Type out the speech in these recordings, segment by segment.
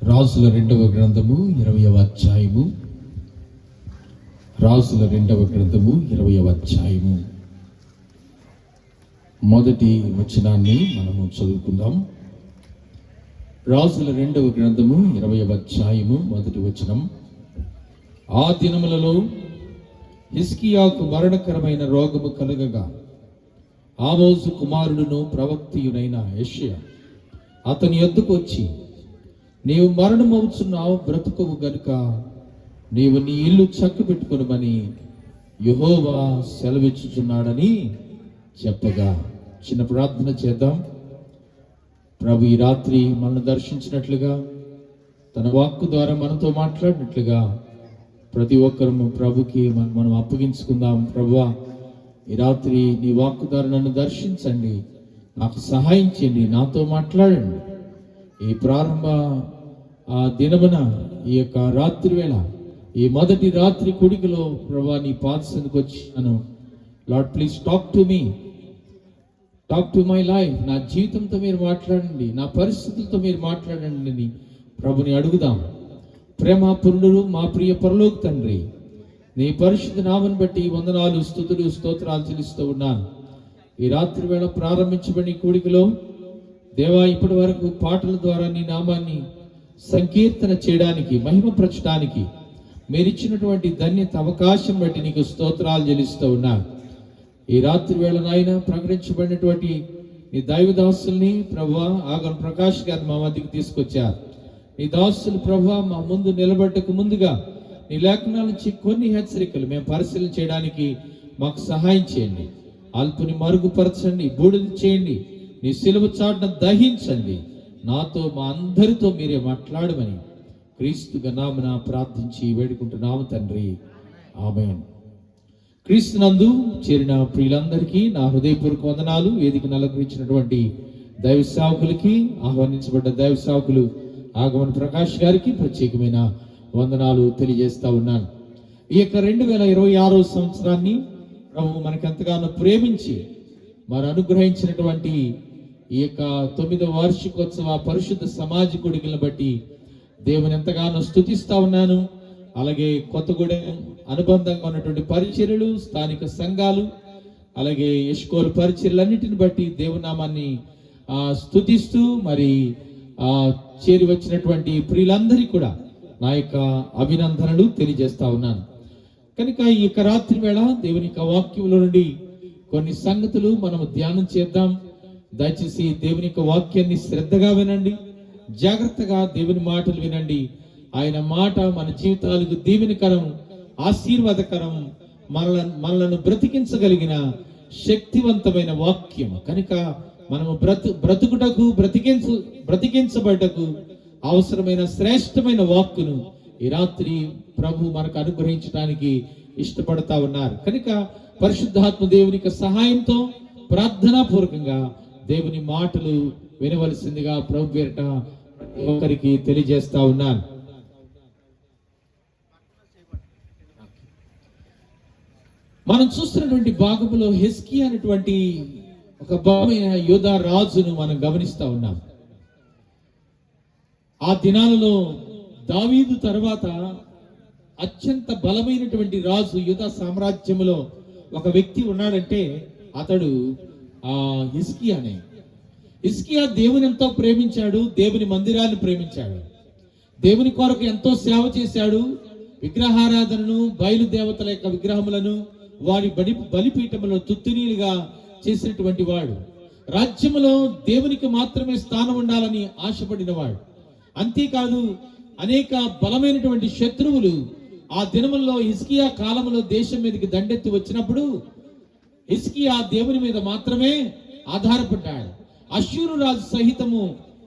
రాజుల 2వ గ్రంథము 20వ అధ్యాయము. రాజుల 2వ గ్రంథము 20వ అధ్యాయము మొదటి వచనాన్ని మనము చదువుకుందాం. రాజుల 2వ గ్రంథము 20వ అధ్యాయము మొదటి వచనం. ఆ దినములలో హిజ్కియాకు మరణకరమైన రోగము కలుగగా ఆమోజు కుమారుడును ప్రవక్తయునైన యెషయా అతని యొద్దకు వచ్చి, నీవు మరణమవుచున్నావు, బ్రతుకవు గనుక నీవు నీ ఇల్లు చక్కబెట్టుకొనుమని యెహోవా సెలవిచ్చుచున్నాడని చెప్పగా. చిన్న ప్రార్థన చేద్దాం. ప్రభు ఈ రాత్రి మనల్ని దర్శించినట్లుగా, తన వాక్కు ద్వారా మనతో మాట్లాడినట్లుగా ప్రతి ఒక్కరము ప్రభుకి మనం అప్పగించుకుందాం. ప్రభువా, ఈ రాత్రి నీ వాక్కు ద్వారా నన్ను దర్శించండి, నాకు సహాయం చేయండి, నాతో మాట్లాడండి. ఈ ప్రారంభ దినమున, ఈ యొక్క రాత్రి వేళ, ఈ మొదటి రాత్రి కుడికలో ప్రభువా నీ పాదసన్నిధికి వచ్చాను. Lord, please talk to me, talk to my life. నా జీవితంతో మీరు మాట్లాడండి, నా పరిస్థితులతో మీరు మాట్లాడండి అని ప్రభుని అడుగుదాం. ప్రేమపూర్ణుడు మా ప్రియ పరలోక తండ్రి, నీ పరిశుద్ధ నామను బట్టి వందనాలు, స్తుతులు, స్తోత్రాలు చెల్లిస్తూ ఉన్నాను. ఈ రాత్రి వేళ ప్రారంభించబడి కూడికలో దేవా, ఇప్పటి వరకు పాటల ద్వారా నీ నామాన్ని సంకీర్తన చేయడానికి, మహిమపరచడానికి మీరు ఇచ్చినటువంటి ధన్యత, అవకాశం బట్టి నీకు స్తోత్రాలు చెల్లిస్తూ ఉన్నాను. ఈ రాత్రి వేళ నాయన ప్రకటించబడినటువంటి నీ దైవదాసుల్ని ప్రభువా ఆగన్ ప్రకాష్ గారిని మా మధ్యకి తీసుకొచ్చారు. నీ దాసులు ప్రభువా మా ముందు నిలబడ్డకు ముందుగా నీ లేఖనాల నుంచి కొన్ని హెచ్చరికలు మేము పరిశీలన చేయడానికి మాకు సహాయం చేయండి. అల్పుని మరుగుపరచండి, బూడిద చేయండి, నీ సిలువ చాటున దహించండి. నాతో మా అందరితో మీరే మాట్లాడమని క్రీస్తు నామమున ప్రార్థించి వేడుకుంటున్నాము తండ్రి, ఆమేన్. క్రీస్తునందు చేరిన ప్రియులందరికీ నా హృదయపూర్వక వందనాలు. వేదికను అలంకరించినటువంటి దైవ సేవకులకి, ఆహ్వానించబడ్డ దైవ సేవకులు ఆగమన్ ప్రకాష్ గారికి ప్రత్యేకమైన వందనాలు తెలియజేస్తా ఉన్నాను. ఈ యొక్క 2026వ సంవత్సరాన్ని ప్రభు మనకెంతగానో ప్రేమించి మరి అనుగ్రహించినటువంటి ఈ యొక్క 9వ వార్షికోత్సవ పరిశుద్ధ సమాజ కొడుకులను బట్టి దేవుని ఎంతగానో స్తుతిస్తా ఉన్నాను. అలాగే కొత్తగూడెం అనుబంధంగా ఉన్నటువంటి పరిచర్యలు, స్థానిక సంఘాలు, అలాగే ఎష్కోలు పరిచర్యలన్నిటిని బట్టి దేవునామాన్ని స్తుతిస్తూ మరి చేరి వచ్చినటువంటి ప్రియులందరికీ కూడా నా యొక్క అభినందనలు తెలియజేస్తా ఉన్నాను. కనుక ఈ యొక్క రాత్రి వేళ దేవుని యొక్క వాక్యంలో నుండి కొన్ని సంగతులు మనం ధ్యానం చేద్దాం. దయచేసి దేవుని యొక్క వాక్యాన్ని శ్రద్ధగా వినండి, జాగ్రత్తగా దేవుని మాటలు వినండి. ఆయన మాట మన జీవితాలకు దీవెనకరం, ఆశీర్వాదకరం, మనలను బ్రతికించగలిగిన శక్తివంతమైన వాక్యం. కనుక మనము బ్రతుకుటకు, బ్రతికించబడ్డకు అవసరమైన శ్రేష్టమైన వాక్కును ఈ రాత్రి ప్రభు మనకు అనుగ్రహించడానికి ఇష్టపడతా ఉన్నారు. కనుక పరిశుద్ధాత్మ దేవుని సహాయంతో ప్రార్థనా పూర్వకంగా దేవుని మాటలు వినవలసిందిగా ప్రభు పేరిట ఒకరికి తెలియజేస్తా ఉన్నాను. మనం చూస్తున్నటువంటి భాగంలో హిజ్కియా అనేటువంటి ఒక బలమైన యోధా రాజును మనం గమనిస్తా ఉన్నాం. ఆ దినాలలో దావీదు తర్వాత అత్యంత బలమైనటువంటి రాజు యూదా సామ్రాజ్యంలో ఒక వ్యక్తి ఉన్నాడంటే అతడు హిజ్కియానే. హిజ్కియా దేవుని ఎంతో ప్రేమించాడు, దేవుని మందిరాన్ని ప్రేమించాడు, దేవుని కొరకు ఎంతో సేవ చేశాడు. విగ్రహారాధనను, బయలుదేవతల యొక్క విగ్రహములను వారి బలిపీఠములను తుత్తునీలుగా చేసినటువంటి వాడు. రాజ్యములో దేవునికి మాత్రమే స్థానం ఉండాలని ఆశపడిన వాడు. అంతేకాదు, అనేక బలమైనటువంటి శత్రువులు ఆ దినముల్లో హిజ్కియా కాలంలో దేశం మీదకి దండెత్తి వచ్చినప్పుడు హిజ్కియా దేవుని మీద మాత్రమే ఆధారపడ్డాడు. అష్షూరు రాజు సహితము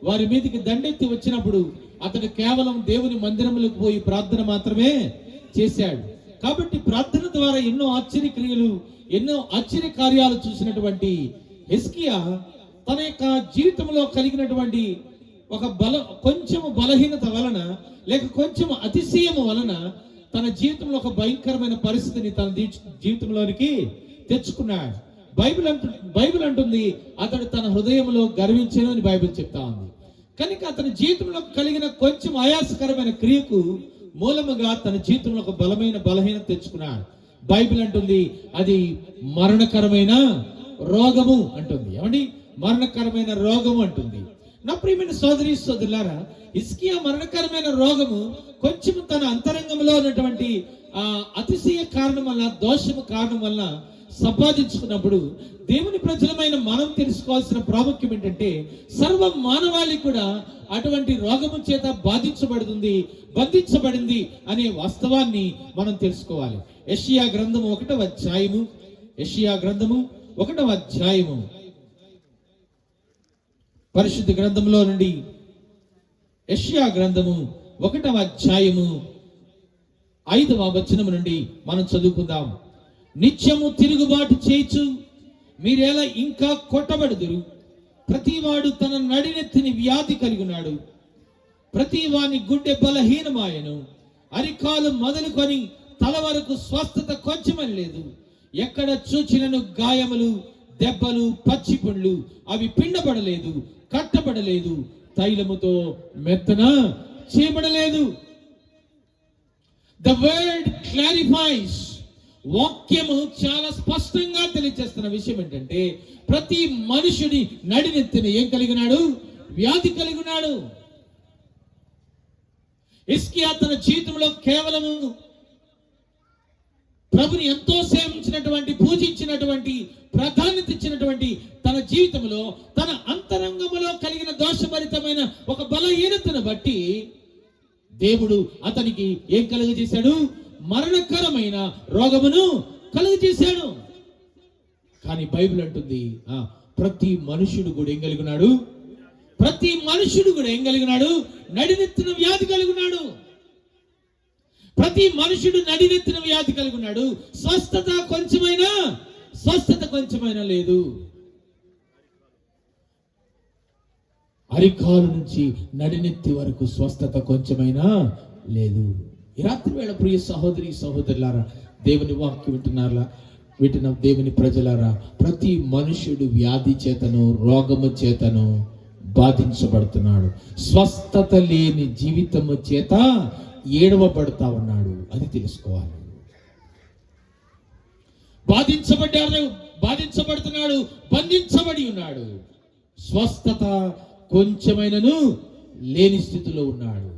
వారి మీదకి దండెత్తి వచ్చినప్పుడు అతడు కేవలం దేవుని మందిరములకు పోయి ప్రార్థన మాత్రమే చేశాడు. కాబట్టి ప్రార్థన ద్వారా ఎన్నో ఆశ్చర్యక్రియలు, ఎన్నో ఆశ్చర్య కార్యాలు చూసినటువంటి హిజ్కియా తన యొక్క జీవితంలో కలిగినటువంటి ఒక కొంచెం బలహీనత వలన, లేక కొంచెం అతిశయము వలన తన జీవితంలో ఒక భయంకరమైన పరిస్థితిని తన జీవితంలోనికి తెచ్చుకున్నాడు. బైబిల్ అంటుంది అతడు తన హృదయంలో గర్వించెను అని బైబిల్ చెప్తా ఉంది. కనుక అతని జీవితంలో కలిగిన కొంచెం ఆయాసకరమైన క్రియకు మూలముగా తన జీవితంలో ఒక బలహీనత తెచ్చుకున్నాడు. బైబిల్ అంటుంది అది మరణకరమైన రోగము అంటుంది. ఏమండి, మరణకరమైన రోగము అంటుంది. నా ప్రియమైన సోదరి సోదరులారా, హిజ్కియా మరణకరమైన రోగము కొంచెం తన అంతరంగంలో ఉన్నటువంటి అతిశయ కారణం వల్ల, దోషము కారణం వల్ల సంపాదించుకున్నప్పుడు దేవుని ప్రజలమైన మనం తెలుసుకోవాల్సిన ప్రాముఖ్యం ఏంటంటే, సర్వ మానవాళి కూడా అటువంటి రోగము చేత బంధించబడింది అనే వాస్తవాన్ని మనం తెలుసుకోవాలి. యెషయా గ్రంథము 1వ అధ్యాయము, యెషయా గ్రంథము 1వ అధ్యాయము, పరిశుద్ధ గ్రంథంలో నుండి యెషయా గ్రంథము 1వ అధ్యాయము 5వ వచనము నుండి మనం చదువుకుందాం. నిత్యము తిరుగుబాటు చేయుచు మీరెలా ఇంకా కొట్టబడుదురు. ప్రతివాడు తన నడినెత్తిని వ్యాధి కలిగినాడు. ప్రతి వాని గుండె బలహీనమాయను. అరికాలు మొదలుకొని తల వరకు స్వస్థత కొంచెమని లేదు. ఎక్కడ చూచినను గాయములు, దెబ్బలు, పచ్చి పండ్లు. అవి పిండబడలేదు, కట్టబడలేదు, తైలముతో మెత్తన చేయబడలేదు. The word clarifies. వాక్యము చాలా స్పష్టంగా తెలియజేస్తున్న విషయం ఏంటంటే, ప్రతి మనుషుడి నడినెత్తిన ఏం కలిగినాడు? వ్యాధి కలిగినాడు. హిజ్కియా తన జీవితంలో కేవలము ప్రభుని ఎంతో సేవించినటువంటి, పూజించినటువంటి, ప్రాధాన్యత ఇచ్చినటువంటి తన జీవితంలో తన అంతరంగములో కలిగిన దోషభరితమైన ఒక బలహీనతను బట్టి దేవుడు అతనికి ఏం కలుగజేశాడు? మరణకరమైన రోగమును కలుగజేశాడు. కానీ బైబిల్ అంటుంది, ప్రతి మనుషుడు కూడా ఏం కలిగినాడు? ప్రతి మనుషుడు కూడా ఏం కలిగినాడు? నడినెత్తిన వ్యాధి కలిగినాడు. ప్రతి మనుషుడు నడినెత్తిన వ్యాధి కలిగినాడు. స్వస్థత కొంచెమైనా లేదు. అరికాలు నుంచి నడినెత్తి వరకు స్వస్థత కొంచెమైనా లేదు. ఈ రాత్రి వేళ ప్రియ సహోదరి సహోదరులారా, దేవుని వాక్యం వింటున్న దేవుని ప్రజలారా, ప్రతి మనుషుడు వ్యాధి చేతను, రోగము చేతను బాధించబడుతున్నాడు. స్వస్థత లేని జీవితము చేత ఏడవబడతా ఉన్నాడు. అది తెలుసుకోవాలి. బాధించబడుతున్నాడు, బంధించబడి ఉన్నాడు. స్వస్థత కొంచెమైనను లేని స్థితిలో ఉన్నాడు.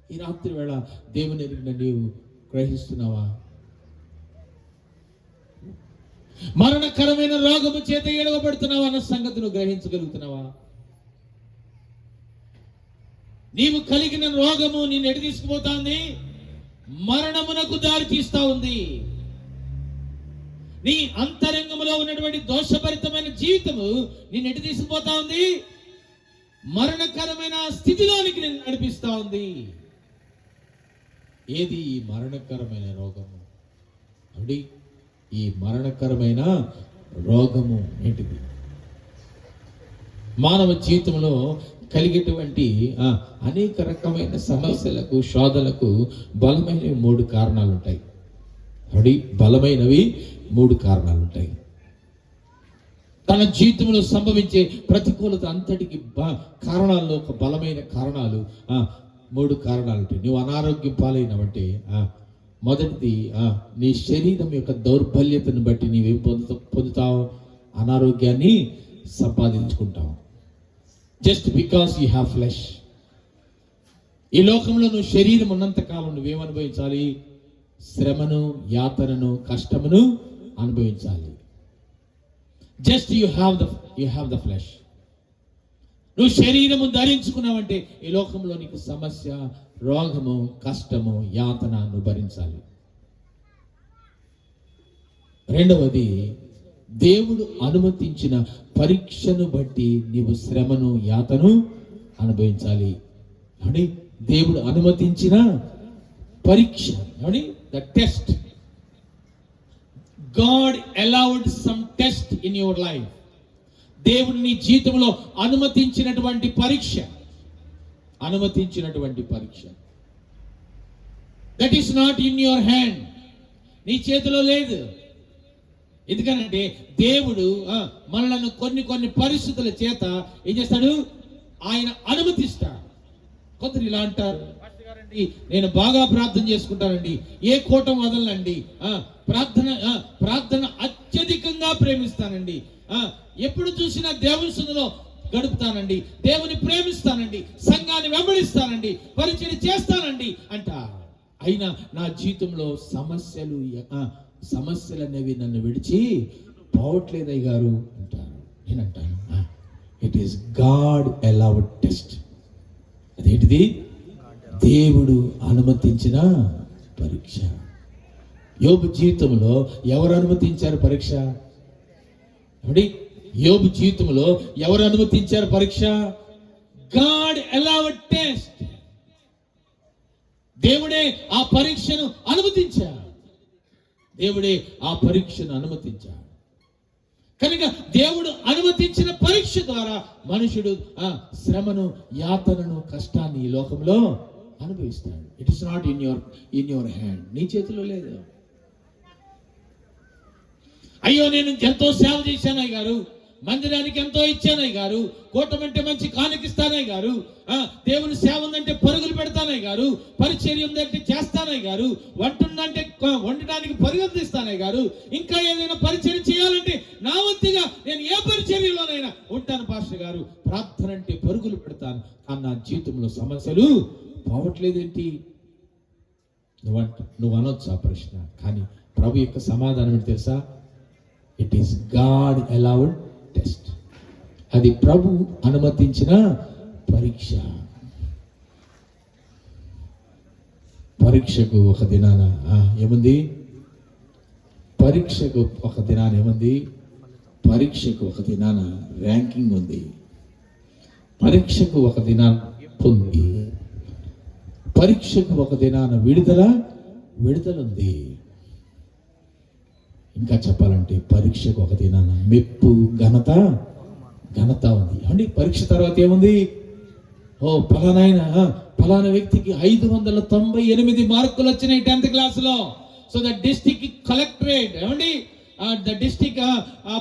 ఈ రాత్రి వేళ దేవుని నీవు గ్రహిస్తున్నావా? మరణకరమైన రోగము చేత ఏడవబడుతున్నావా అన్న సంగతి నువ్వు గ్రహించగలుగుతున్నావా? నీవు కలిగిన రోగము నిన్ను ఎటు తీసుకుపోతా మరణమునకు దారి తీస్తా ఉంది. నీ అంతరంగంలో ఉన్నటువంటి దోషభరితమైన జీవితము నిన్ను ఎటు తీసుకుపోతా ఉంది? మరణకరమైన స్థితిలోనికి నిన్ను నడిపిస్తా ఉంది. ఏది ఈ మరణకరమైన రోగము? అండి, ఈ మరణకరమైన రోగము ఏంటిది? మానవ జీవితంలో కలిగేటువంటి అనేక రకమైన సమస్యలకు, శోధనలకు బలమైనవి 3 కారణాలు ఉంటాయి. బలమైనవి 3 కారణాలు ఉంటాయి. తన జీవితంలో సంభవించే ప్రతికూలత అంతటికి కారణాల్లో ఒక బలమైన కారణాలు 3 కారణాలు ఉంటాయి. నువ్వు అనారోగ్యం పాలైనవంటే మొదటిది నీ శరీరం యొక్క దౌర్బల్యతను బట్టి నీవేం పొందుతావు? అనారోగ్యాన్ని సంపాదించుకుంటావు. Just because you have flesh. ఈ లోకంలో నువ్వు శరీరం ఉన్నంత కాలం నువ్వేమనుభవించాలి? శ్రమను, యాతనను, కష్టమును అనుభవించాలి. Just you have the flesh. నువ్వు శరీరము ధరించుకున్నావంటే ఈ లోకంలో నీకు సమస్య, రోగము, కష్టము, యాతన నువ్వు భరించాలి. రెండవది, దేవుడు అనుమతించిన పరీక్షను బట్టి నీవు శ్రమను, యాతను అనుభవించాలి. అని దేవుడు అనుమతించిన పరీక్ష, the test. God allowed some test in your life. దేవుడు నీ జీవితంలో అనుమతించినటువంటి పరీక్ష, that is not in your hand. నీ చేతిలో లేదు. ఎందుకనంటే దేవుడు మనలను కొన్ని పరిస్థితుల చేత ఏం చేస్తాడు? ఆయన అనుమతిస్తాడు. కొందరు ఇలా అంటారు, నేను బాగా ప్రార్థన చేసుకుంటానండి, ఏ కోటం వదలనండి, ప్రార్థన అత్యధికంగా ప్రేమిస్తానండి, ఎప్పుడు చూసినా దేవుని సన్నిధిలో గడుపుతానండి, దేవుని ప్రేమిస్తానండి, సంఘాన్ని వెంబడిస్తానండి, పరిచయం చేస్తానండి అంట. అయినా నా జీవితంలో సమస్యలు అనేవి నన్ను విడిచి పోవట్లేదయ్య గారు అంటారు. నేనంటాను, it is God allowed test. అదేంటిది? దేవుడు అనుమతించిన పరీక్ష. యోబు జీవితంలో ఎవరు అనుమతించారు పరీక్ష? యోబు జీవితంలో ఎవరు అనుమతించారు పరీక్ష? God allowed test. దేవుడే ఆ పరీక్షను అనుమతించాడు. దేవుడే ఆ పరీక్షను అనుమతించాడు. కనుక దేవుడు అనుమతించిన పరీక్ష ద్వారా మనుషుడు శ్రమను, యాతనను, కష్టాన్ని ఈ లోకంలో అనుభవిస్తాడు. It is not in your hand. నీ చేతిలో లేదు. అయ్యో, నేను ఎంతో సేవ చేశానయ్య గారు, మందిరానికి ఎంతో ఇచ్చానయ్య గారు, కూటమంటే మంచి కానుకిస్తానయ్య గారు, దేవుని సేవ ఉందంటే పరుగులు పెడతానయ్య గారు, పరిచర్య ఉందంటే చేస్తానయ్య గారు, వంట ఉందంటే వండడానికి పరిగెత్తిస్తానయ్య గారు, ఇంకా ఏదైనా పరిచర్య చేయాలంటే నా వంతుగా నేను ఏ పరిచర్యలోనైనా ఉంటాను పాస్టర్ గారు, ప్రార్థన అంటే పరుగులు పెడతాను, కానీ నా జీవితంలో సమస్యలు పోవట్లేదేంటి? నువ్వు అనొచ్చు ఆ ప్రశ్న. కానీ ప్రభు యొక్క సమాధానం ఏంటి తెలుసా? It is God allowed test. అది ప్రభు అనుమతించిన పరీక్ష. పరీక్షకు ఒక దినాన ఏముంది? పరీక్షకు ఒక దినాన ఏముంది? పరీక్షకు ఒక దినాన ర్యాంకింగ్ ఉంది. పరీక్షకు ఒక దినాన ఉంది. పరీక్షకు ఒక దినాన విడుదల ఉంది. ఇంకా చెప్పాలంటే పరీక్షకు ఒక దినాన మెప్పు, ఘనత ఉంది. అంటే పరీక్ష తర్వాత ఏముంది? ఫలానా వ్యక్తికి 598 మార్కులు వచ్చినాయి 10th క్లాసులో. So the district collectorate the district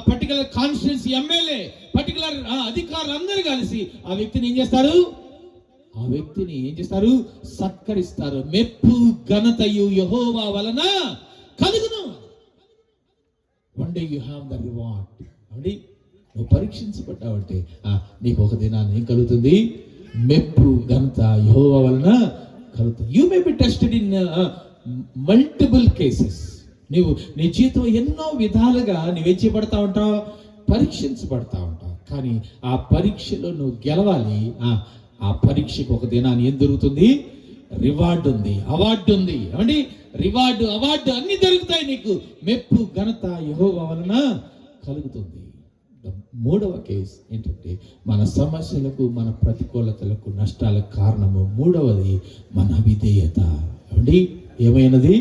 particular constituency MLA particular అధికారులు అందరూ కలిసి ఆ వ్యక్తిని ఏం చేస్తారు? సత్కరిస్తారు. మెప్పు, ఘనతయు యెహోవా వలన కలుగును. One day you have the reward. నువ్వు పరీక్షించబడ్డావంటే నీకు ఒక దినాన్ని ఏం కలుగుతుంది? మెప్పు, ఘనత యెహోవా వలన కలుగుతుంది. You may be tested in multiple cases. నీ జీవితం ఎన్నో విధాలుగా నువ్వేం చేయబడతా ఉంటావు? పరీక్షించబడతా ఉంటావు. కానీ ఆ పరీక్షలో నువ్వు గెలవాలి. ఆ పరీక్షకు ఒక దినాన్ని ఏం దొరుకుతుంది? రివార్డు ఉంది, అవార్డు ఉంది. రివార్డు, అవార్డు అన్ని దొరుకుతాయి నీకు. మెప్పు, ఘనత యెహోవా వలన కలుగుతుంది. మూడవ కేసు ఏంటంటే మన సమస్యలకు, మన ప్రతికూలతలకు, నష్టాలకు కారణము మూడవది మన అవిధేయత. ఏమైనది?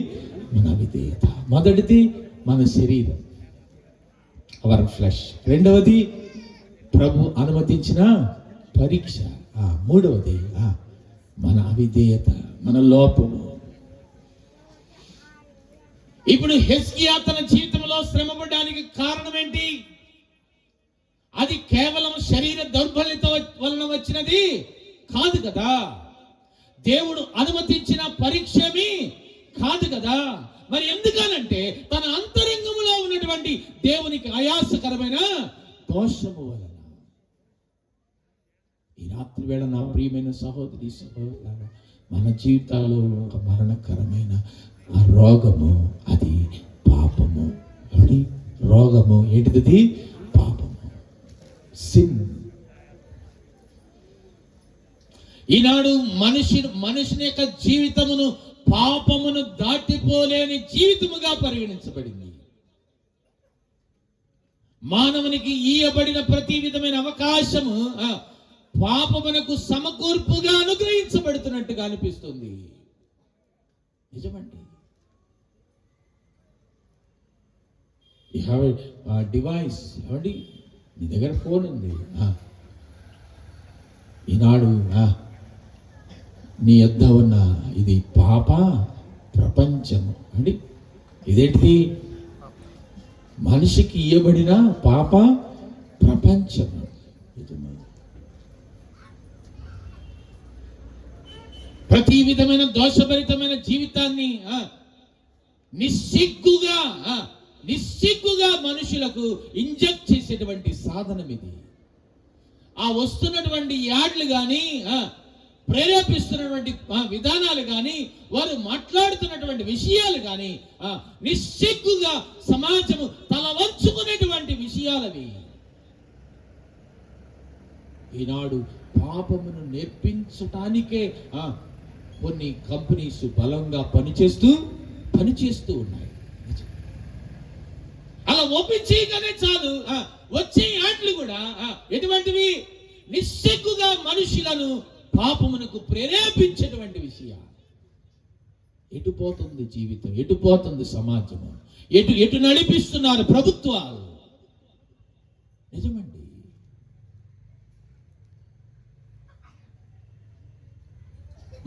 మన అవిధేయత. మొదటిది మన శరీరం, అవర్ ఫ్లెష్. రెండవది ప్రభు అనుమతించిన పరీక్ష. మూడవది మన అవిధేయత, మన లోపము. ఇప్పుడు హెజ్కియా తన జీవితంలో శ్రమపడడానికి కారణం ఏంటి? అది కేవలం శరీర దౌర్బల్యత వలన వచ్చినది కాదు కదా. దేవుడు అనుమతించిన పరీక్షమి కాదు కదా. మరి ఎందుకనంటే తన అంతరంగంలో ఉన్నటువంటి దేవునికి ఆయాసకరమైన దోషము వలన. ఈ రాత్రి వేళ నా ప్రియమైన సహోదరి సహోదరులారా, మన జీవితాల్లో ఒక మరణకరమైన ఆ రోగము, అది పాపము. రోగము ఏంటిది? పాపము, సిన్. ఈనాడు మనుషుని యొక్క జీవితమును పాపమును దాటిపోలేని జీవితముగా పరిగణించబడింది. మానవునికి ఇయ్యబడిన ప్రతి విధమైన అవకాశము పాపమునకు సమకూర్పుగా అనుగ్రహించబడుతున్నట్టుగా అనిపిస్తుంది. నిజమండి. You have a device. నీ దగ్గర ఫోన్ ఉంది. ఈనాడు నీ యొద్ద ఉన్న ఇది పాప ప్రపంచము. ఇదేంటిది? మనిషికి ఇవ్వబడిన పాప ప్రపంచము. ప్రతి విధమైన దోషభరితమైన జీవితాన్ని నిస్సిగ్గుగా మనుషులకు ఇంజెక్ట్ చేసేటువంటి సాధనం ఇది. ఆ వస్తున్నటువంటి యాడ్లు కానీ ప్రేరేపిస్తున్నటువంటి విధానాలు కానీ వారు మాట్లాడుతున్నటువంటి విషయాలు కానీ నిస్సిగ్గుగా సమాజము తల వంచుకునేటువంటి విషయాలవి. ఈనాడు పాపమును నేర్పించటానికే కొన్ని కంపెనీస్ బలంగా పనిచేస్తూ ఉన్నాయి. అలా ఓపెన్ చేయగానే చాలు వచ్చే యాడ్లు కూడా ఎటువంటివి? నిస్సిగ్గుగా మనుషులను పాపమునకు ప్రేరేపించేటువంటి విషయాలు. ఎటుపోతుంది జీవితం, ఎటుపోతుంది సమాజము, ఎటు నడిపిస్తున్నారు ప్రభుత్వాలు? నిజమండి.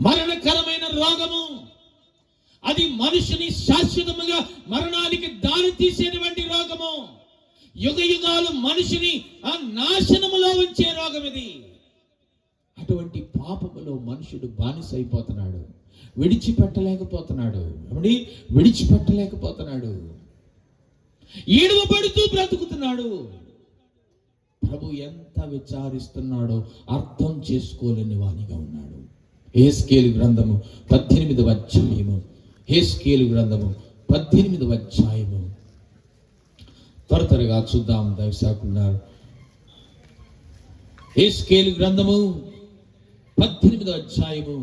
మరణకరమైన రోగము అది మనిషిని శాశ్వతముగా మరణానికి దారి తీసేటువంటి రోగము. యుగ యుగాలు మనిషిని నాశనములో ఉంచే రోగం ఇది. అటువంటి పాపములో మనుషుడు బానిసైపోతున్నాడు, విడిచిపెట్టలేకపోతున్నాడు, ఈడవబడుతూ బ్రతుకుతున్నాడు. ప్రభు ఎంత విచారిస్తున్నాడో అర్థం చేసుకోలేని వానిగా ఉన్నాడు. హెస్కేలు గ్రంథము 18వ అధ్యాయము, హెస్కేలు గ్రంథము 18వ అధ్యాయము. త్వరగా చూద్దాం దైవసేవకులున్నారు. హెస్కేలు గ్రంథము 18వ అధ్యాయము.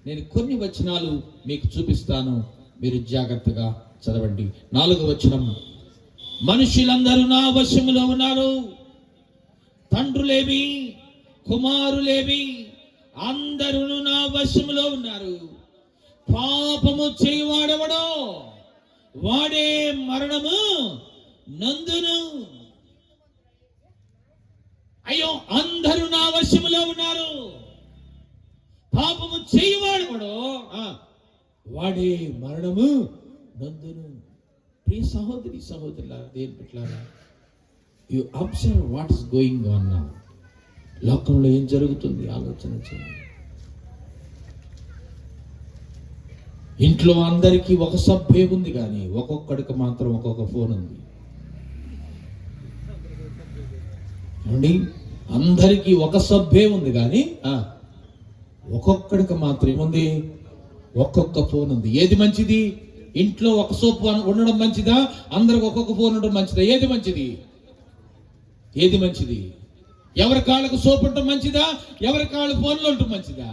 నేను కొన్ని వచనాలు మీకు చూపిస్తాను, మీరు జాగ్రత్తగా చదవండి. 4వ వచనం, మనుషులందరూ నా వశములో ఉన్నారు, తండ్రులేమి కుమారులేమి అందరూ నా వశములో ఉన్నారు. పాపము చేయవాడెవడో వాడే మరణము నందును. అయ్యో, అందరూ నా వశములో ఉన్నారు, పాపము చేయవాడెవడో వాడే మరణము నందును. ప్రియ సహోదరి సహోదరులారా, దేని పెట్టారా, you observe what is going on now. లోకంలో ఏం జరుగుతుంది ఆలోచన చేయండి. ఇంట్లో అందరికీ ఒక సభ్యే ఉంది, కానీ ఒక్కొక్కడికి మాత్రం ఒక్కొక్క ఫోన్ ఉంది. అండి, అందరికీ ఒక సభ్యే ఉంది, కానీ ఒక్కొక్కడికి మాత్రం ఏముంది? ఒక్కొక్క ఫోన్ ఉంది. ఏది మంచిది? ఇంట్లో ఒక సోప్ ఉండడం మంచిదా? అందరికి ఒక్కొక్క ఫోన్ ఉండడం మంచిదా? ఏది మంచిది? ఎవరి కాళ్ళకు సోప్ ఉండటం మంచిదా? ఎవరి కాళ్ళు ఫోన్లో ఉండటం మంచిదా?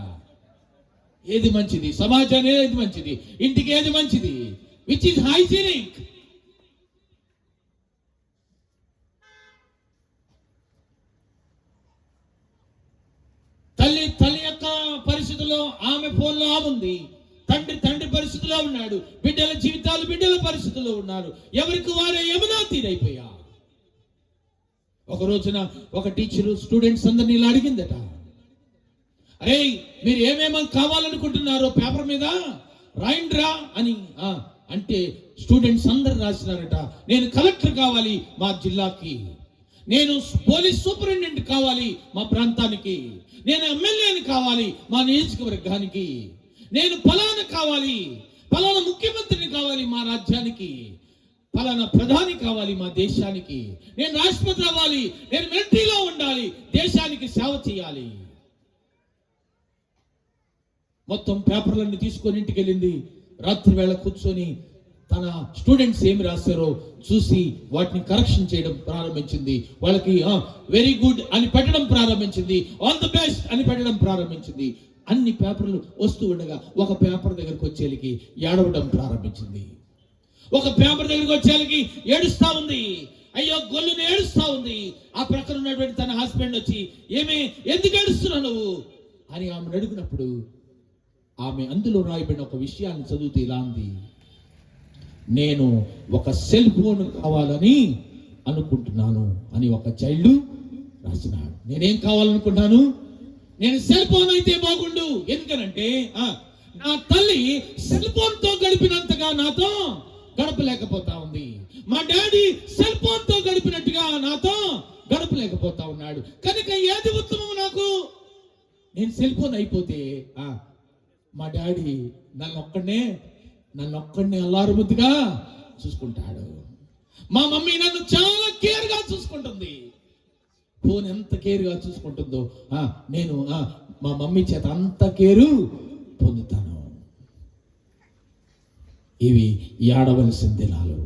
ఏది మంచిది? సమాజానికి ఏది మంచిది? ఇంటికి ఏది మంచిది? Which is hygienic? తల్లి యొక్క పరిస్థితుల్లో ఆమె ఫోన్లో ఆమె ఉంది, తండ్రి పరిస్థితిలో ఉన్నాడు, బిడ్డల జీవితాలు బిడ్డల పరిస్థితుల్లో ఉన్నారు. ఎవరికి వారే యమునా తీరైపోయా. ఒక రోజున ఒక టీచరు స్టూడెంట్స్ అందరినీ ఇలా అడిగిందట, అరే మీరు ఏమేమో కావాలనుకుంటున్నారో పేపర్ మీద రాయండిరా అని. అంటే స్టూడెంట్స్ అందరు రాసినారట, నేను కలెక్టర్ కావాలి మా జిల్లాకి, నేను పోలీస్ సూపరింటెండెంట్ కావాలి మా ప్రాంతానికి, నేను ఎమ్మెల్యేని కావాలి మా నియోజకవర్గానికి, నేను ఫలానా కావాలి, ఫలానా ముఖ్యమంత్రిని కావాలి మా రాజ్యానికి, ఫలానా ప్రధాని కావాలి మా దేశానికి, నేను రాష్ట్రపతి అవ్వాలి, నేను మిలిటరీలో ఉండాలి, దేశానికి సేవ చేయాలి. మొత్తం పేపర్లన్నీ తీసుకొని ఇంటికి వెళ్ళింది. రాత్రి వేళ కూర్చొని తన స్టూడెంట్స్ ఏమి రాశారో చూసి వాటిని కరెక్షన్ చేయడం ప్రారంభించింది. వాళ్ళకి వెరీ గుడ్ అని పెట్టడం ప్రారంభించింది, ఆల్ ది బెస్ట్ అని పెట్టడం ప్రారంభించింది. అన్ని పేపర్లు వస్తూ ఉండగా ఒక పేపర్ దగ్గరకు వచ్చేళ్ళకి ఏడవడం ప్రారంభించింది. ఒక పేపర్ దగ్గరికి వచ్చేళ్ళకి ఏడుస్తా ఉంది, అయ్యో గొల్లుని ఏడుస్తా ఉంది. ఆ ప్రక్కన ఉన్నటువంటి తన హస్బెండ్ వచ్చి, ఎందుకు ఏడుస్తున్నావు నువ్వు అని ఆమెను అడిగినప్పుడు ఆమె అందులో రాయబడిన ఒక విషయాన్ని చదివితే ఇలా ఉంది, నేను ఒక సెల్ ఫోన్ కావాలని అనుకుంటున్నాను అని ఒక చైల్డ్ రాసినాడు. నేనేం కావాలనుకుంటున్నాను? నేను సెల్ ఫోన్ అయితే బాగుండు. ఎందుకనంటే నా తల్లి సెల్ ఫోన్ తో గడిపినంతగా నాతో గడపలేకపోతా ఉంది, మా డాడీ సెల్ ఫోన్ తో గడిపినట్టుగా నాతో గడపలేకపోతా ఉన్నాడు. కనుక ఏది ఉత్తమం నాకు? నేను సెల్ ఫోన్ అయిపోతే మా డాడీ నన్ను ఒక్కడినే అల్లారుముద్దుగా చూసుకుంటాడు. మా మమ్మీ నన్ను చాలా కేర్గా చూసుకుంటుంది. ఫోన్ ఎంత కేర్గా చూసుకుంటుందో నేను మా మమ్మీ చేత అంత కేరు పొందుతాను. ఇవి ఏడవలసిన దినాలు,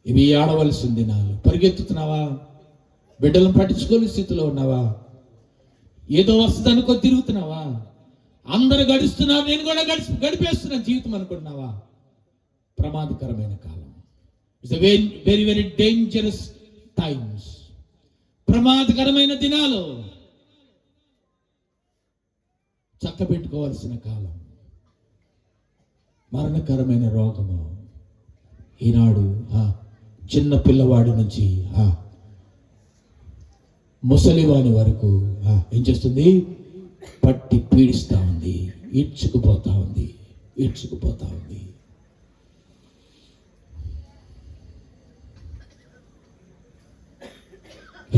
ఇవి ఏడవలసిన దినాలు. పరిగెత్తుతున్నావా? బిడ్డలను పట్టించుకోని స్థితిలో ఉన్నావా? ఏదో వస్తుందనుకో తిరుగుతున్నావా? అందరు గడుస్తున్నారు, నేను కూడా గడిపేస్తున్నా జీవితం అనుకుంటున్నావా? ప్రమాదకరమైన కాలం. It's very very dangerous times. ప్రమాదకరమైన దినాలు, చక్కబెట్టుకోవాల్సిన కాలం. మరణకరమైన రోగము ఈనాడు చిన్న పిల్లవాడి నుంచి ముసలివాని వరకు ఏం చేస్తుంది? పట్టి పీడిస్తూ ఉంది, ఈడ్చుకుపోతా ఉంది.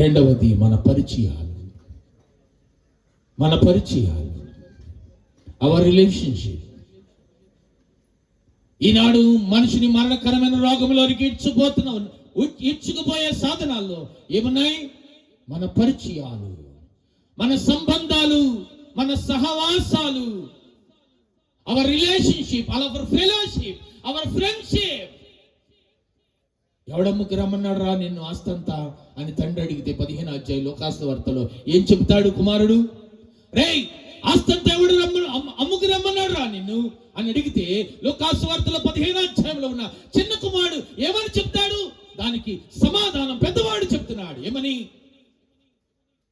రెండవది మన పరిచయాలు, అవర్ రిలేషన్షిప్. ఈనాడు మనిషిని మరణకరమైన రోగంలోనికి ఈడ్చుకుపోయే సాధనాల్లో ఏమున్నాయి? మన పరిచయాలు, మన సంబంధాలు, మన సహవాసాలు, our relationship, our fellowship, our friendship. ఎవడమ్మకి రమ్మన్నాడు రా నిన్ను ఆస్తంతా అని తండ్రి అడిగితే 15వ అధ్యాయం లోకాసు వార్తలో ఏం చెబుతాడు కుమారుడు? రేయ్, ఆస్తంతా ఎవడు అమ్ముకు రమ్మన్నాడు రా నిన్ను అని అడిగితే లోకాసు వార్తలో 15వ అధ్యాయంలో ఉన్న చిన్న కుమారుడు ఏమని చెప్తాడు? దానికి సమాధానం పెద్దవాడు చెప్తున్నాడు. ఏమని?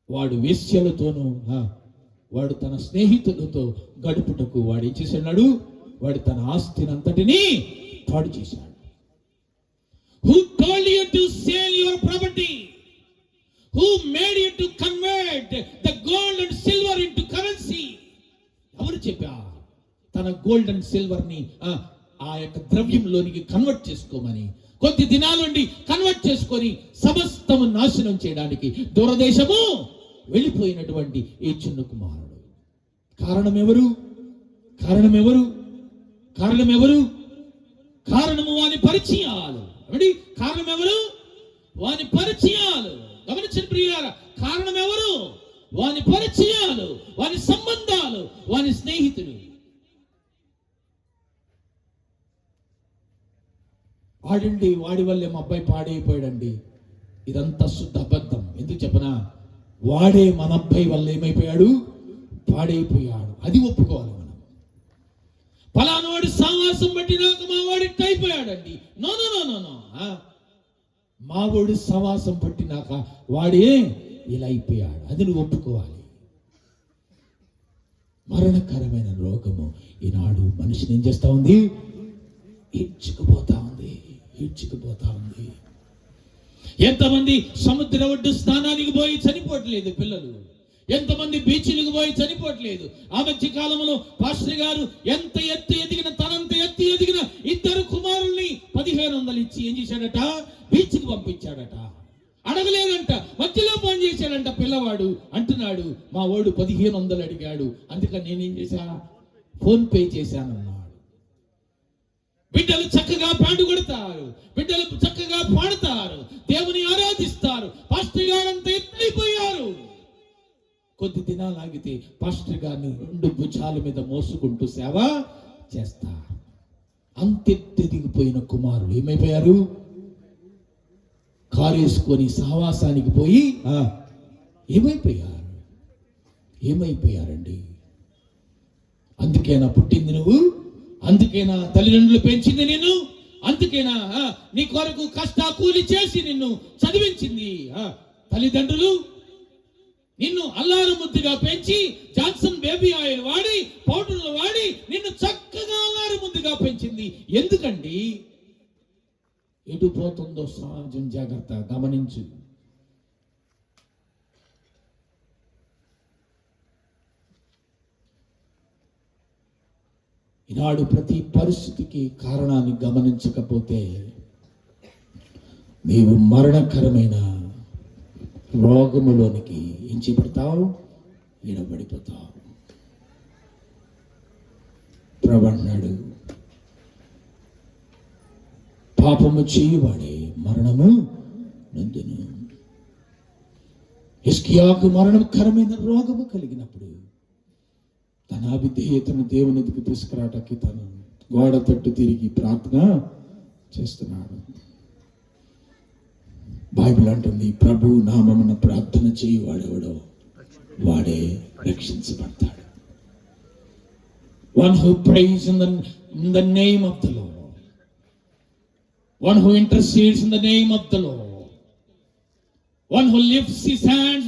వాడు వేశ్యలతోనూ వాడు తన స్నేహితులతో గడుపుటకు వాడు ఏం చేశాడు? వాడు తన ఆస్తిని అంతటినీ పాడు చేశాడు. Who told you to sell your property? Who made you to convert the gold and silver into currency? ఎవరు చెప్పా తన గోల్డ్ అండ్ సిల్వర్ ని ఆ యొక్క ద్రవ్యంలోనికి కన్వర్ట్ చేసుకోమని? కొద్ది దినాలుండి కన్వర్ట్ చేసుకొని సమస్తము నాశనం చేయడానికి దూరదేశము వెళ్ళిపోయినటువంటి ఈ చిన్న కుమారుడు. కారణం ఎవరు? కారణము వాని పరిచయాలు. కారణం ఎవరు? వాని పరిచయాలు. గమనించిన ప్రియులారా, కారణం ఎవరు? వాని పరిచయాలు, వాని సంబంధాలు, వాని స్నేహితులు. వాడి వల్లే మా అబ్బాయి పాడైపోయాడండి. ఇదంతా శుద్ధ అబద్ధం. ఎందుకు చెప్పనా? వాడే మన అబ్బాయి వల్ల ఏమైపోయాడు? పాడైపోయాడు. అది ఒప్పుకోవాలి మనం. ఫలానావాడు సావాసం బట్టి నాకు మా వాడు అయిపోయాడండి. నో, మావాడు సవాసం పట్టినాక వాడే ఇలా అయిపోయాడు. అది నువ్వు ఒప్పుకోవాలి. మరణకరమైన రోగము ఈనాడు మనిషిని ఏం చేస్తా ఉంది? ఈడ్చుకుపోతా ఉంది. ఎంతమంది సముద్ర ఒడ్డు స్నానానికి పోయి చనిపోవట్లేదు పిల్లలు? ఎంతమంది బీచ్లకు పోయి చనిపోవట్లేదు? ఆ మధ్య కాలంలో పాస్టర్ గారు ఎంత ఎత్తు ఎదిగిన తనంత ఎత్తు ఎదిగిన 2 కుమారుల్ని 1500 ఇచ్చి ఏం చేశాడట? బీచ్కి పంపించాడట. అడగలేదంట, మధ్యలో పని చేశాడంట పిల్లవాడు. అంటున్నాడు, మా వాడు 1500 అడిగాడు, అందుకని నేనేం చేశా? ఫోన్ పే చేశానన్నాడు. బిడ్డలు చక్కగా పాడు కొడతారు, బిడ్డలు చక్కగా పాడతారు, దేవుని ఆరాధిస్తారు. పాస్టర్ గారు అంత ఎత్తైపోయారు. కొద్ది దినాలు ఆగితే పాస్టర్ గారిని 2 భుజాల మీద మోసుకుంటూ సేవ చేస్తారు. అంతెత్తెదిగిపోయిన కుమారులు ఏమైపోయారు? కారేసుకొని సహవాసానికి పోయి ఏమైపోయారండి? అందుకేనా పుట్టింది నువ్వు? అందుకేనా తల్లిదండ్రులు పెంచింది నిన్ను? అందుకేనా నీ కొరకు కష్ట కూలి చేసి నిన్ను చదివించింది తల్లిదండ్రులు? నిన్ను అల్లారు ముద్దుగా పెంచి జాన్సన్ బేబీ ఆయిల్ వాడి, పౌడర్లు వాడి నిన్ను చక్కగా అల్లారు ముద్దుగా పెంచింది. ఎందుకండి? ఎటు పోతుందో సమాజం జాగ్రత్త గమనించు. ఈనాడు ప్రతి పరిస్థితికి కారణాన్ని గమనించకపోతే నీవు మరణకరమైన రోగములోనికి ఏం చేపడతావు? ఈడబడిపోతావు. ప్రభు అన్నాడు, పాపము చేయువాడే మరణము నందును. హిజ్కియాకు మరణకరమైన రోగము కలిగినప్పుడు తన అవిధేయతను దేవుని ఎదుగు తీసుకురావటానికి తను గోడ తట్టు తిరిగి ప్రార్థన చేస్తున్నాడు. బైబిల్ అంటుంది, ప్రభు నామమున ప్రార్థన చేయువాడెవడో వాడే రక్షించబడతాడు. One who prays in the name of the Lord, one who intercedes in the name of the Lord, one who lifts his hands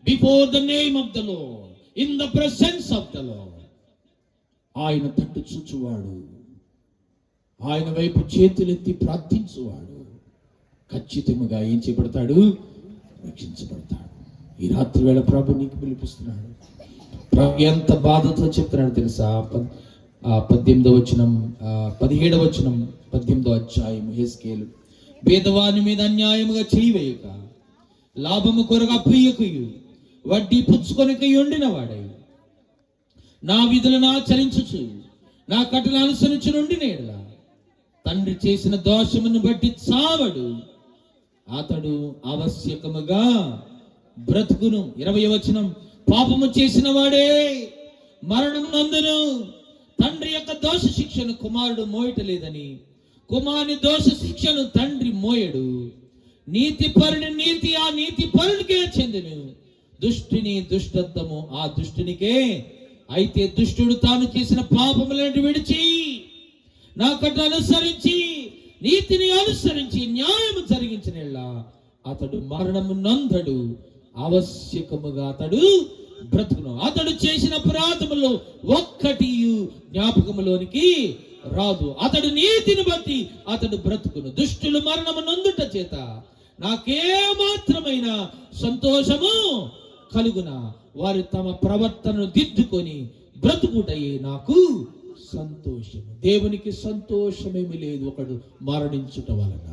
before the name of the Lord, in the presence of the Lord. ఆయన తట్టు చూచువాడు, ఆయన వైపు చేతులెత్తి ప్రార్థించువాడు ఖచ్చితంగా ఏం చేయబడతాడు? రక్షించబడతాడు. ఈ రాత్రి వేళ ప్రభు నీకు పిలిపిస్తున్నాడు. ప్రభు ఎంత బాధతో చెప్తున్నాడు తెలుసా? 18వ వచనం, 17వ వచనం, 18వ అధ్యాయము. హెజ్కేలు, పేదవాని మీద అన్యాయముగా చేయవేయక, లాభము కొరకు అప్పుయ్యకుయు, వడ్డీ పుచ్చుకొనక ఉండిన వాడై, నా విధులను ఆచరించుచు నా కట్టలను అనుసరించి నుండి నేడల తండ్రి చేసిన దోషమును బట్టి చావడు, అతడు ఆవశ్యకముగా బ్రతుకును. 20వ వచనం, పాపము చేసిన వాడే మరణం నందును, తండ్రి యొక్క దోష శిక్షను కుమారుడు మోయటలేదని కుమారుని దోష శిక్షను తండ్రి మోయడు. నీతి పరుని నీతి ఆ నీతి పరునికే చెందును, దుష్టుని దుష్టత్వము ఆ దుష్టునికే. అయితే దుష్టుడు తాను చేసిన పాపములను విడిచి నా కట్ట అనుసరించి నీతిని అనుసరించి న్యాయము జరిగించిన అతడు మరణము నందడు, ఆవశ్యకముగా అతడు బ్రతుకును. అతడు చేసిన అపరాధములో ఒక్కటి జ్ఞాపకములోనికి రాదు. అతడు నీతిని బట్టి అతడు బ్రతుకును. దుష్టులు మరణము నందుట చేత నాకేమాత్రమైన సంతోషము కలుగునా, వారు తమ ప్రవర్తనను దిద్దుకొని బ్రతుకుటయే నాకు సంతోషము. దేవునికి సంతోషమేమి లేదు ఒకడు మరణించుట వలన,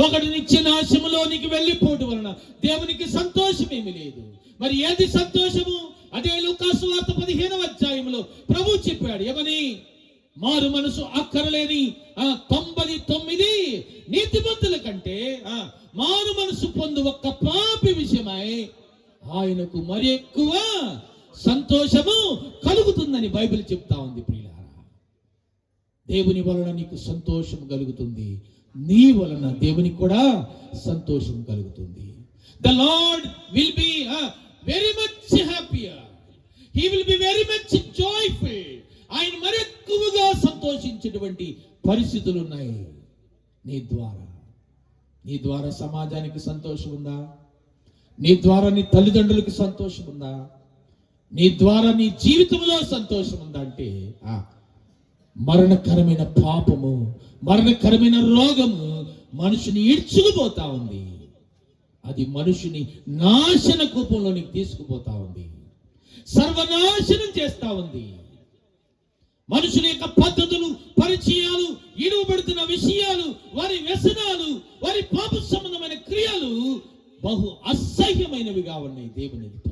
ఒకడు నిత్య నాశములోనికి వెళ్ళిపోవటం వలన దేవునికి సంతోషమేమి లేదు. మరి ఏది సంతోషము? అదే లూకాసు వార్త 15వ అధ్యాయంలో ప్రభు చెప్పాడు ఏమని? మారు మనసు అక్కరలేని 99 నీతిమంతుల కంటే మారు మనసు పొందు ఒక్క పాపి విషయమై ఆయనకు మరి ఎక్కువ సంతోషము కలుగుతుందని బైబిల్ చెప్తా ఉంది. ప్రియులారా, దేవుని వలన నీకు సంతోషం కలుగుతుంది, నీ వలన దేవునికి కూడా సంతోషం కలుగుతుంది. The Lord will be very much happier. He will be very much joyful. ఆయన మరి ఎక్కువగా సంతోషించేటువంటి పరిస్థితులు ఉన్నాయి నీ ద్వారా. నీ ద్వారా సమాజానికి సంతోషం ఉందా? నీ ద్వారా నీ తల్లిదండ్రులకు సంతోషం ఉందా? నీ ద్వారా నీ జీవితంలో సంతోషం ఉందా? అంటే మరణకరమైన పాపము, మరణకరమైన రోగము మనుషుని ఈడ్చుకుపోతా ఉంది. అది మనుషుని నాశన కూపంలోనికి తీసుకుపోతా ఉంది, సర్వనాశనం చేస్తా ఉంది. మనుషుల యొక్క పద్ధతులు, పరిచయాలు, ఇనుబడుతున్న విషయాలు, వారి వ్యసనాలు, వారి పాప సంబంధమైన క్రియలు బహు అసహ్యమైనవిగా ఉన్నాయి దేవుని ఎదుట.